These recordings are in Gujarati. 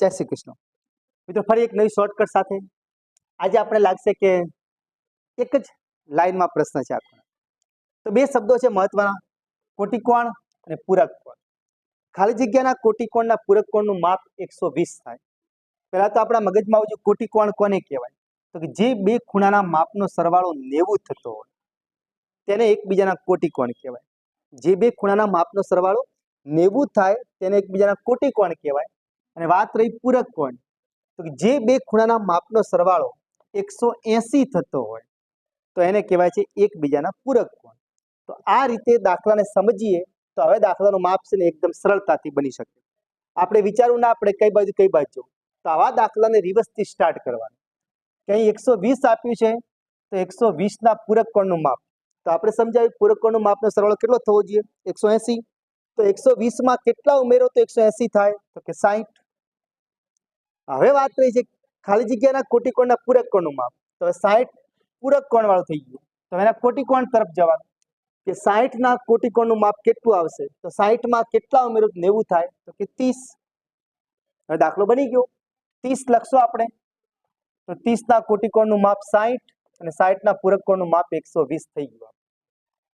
જય શ્રી કૃષ્ણ મિત્રો, ફરી એક નવી શોર્ટકટ સાથે આજે આપણે લાગશે કે એક જ લાઈનમાં પ્રશ્ન છે આખો. તો બે શબ્દો છે મહત્વના, કોટિકોણ અને પૂરક કોણ. ખાલી જગ્યાના કોટિકોણના પૂરક કોણનું માપ 120 થાય. પહેલા તો આપણા મગજમાં આવજો કોટિકોણ કોને કહેવાય? તો કે જે બે ખૂણાના માપનો સરવાળો 90 થતો હોય તેને એકબીજાના કોટિકોણ કહેવાય. જે બે ખૂણાના માપનો સરવાળો 90 થાય તેને એકબીજાના કોટિકોણ કહેવાય. અને વાત રહી પૂરક કોણ, તો કે જે બે ખૂણાના માપનો સરવાળો 180 થતો હોય તો એને કહેવાય છે એકબીજાના પૂરક કોણ. તો આ રીતે દાખલાને સમજીએ તો હવે દાખલાનું માપ છે ને એકદમ સરળતાથી બની શકે. આપણે વિચારવું ના આપણે કઈ બાજુ જવું. તો આવા દાખલાને રિવર્સથી સ્ટાર્ટ કરવાનું. કે અહીં 120 આપ્યું છે તો 120 ના પૂરક કોણનું માપ. તો આપણે સમજાવ્યું પૂરક કોણનું માપનો સરવાળો કેટલો થવો જોઈએ? 180. તો 120 માં કેટલા ઉમેરો તો 180 થાય? તો કે 60. હવે વાત રહી છે ખાલી જગ્યાના કોટિકોણના પૂરક કોણનું માપ. તો 60 પૂરક કોણ વાળું થઈ ગયું. તો એના કોટિકોણ તરફ જવાનું કે 60 ના કોટિકોણનું માપ કેટલું આવશે? તો 60 માં કેટલા ઉમેરો 90 થાય? તો કે 30. હવે દાખલો બની ગયો. 30 લખશો આપણે તો 30 ના કોટિકોણનું માપ 60 અને 60 ના પૂરક કોણનું માપ 120 થઈ ગયું.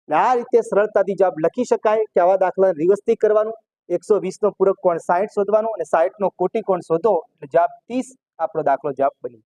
આ રીતે સરળતાથી જવાબ લખી શકાય કે આવા દાખલા રિવર્સથી કરવાનું. 120 નો પૂરક કોણ 60 શોધવાનું અને 60 નો કોટિકોણ શોધો એટલે જવાબ 30. આપણો દાખલો જવાબ બની.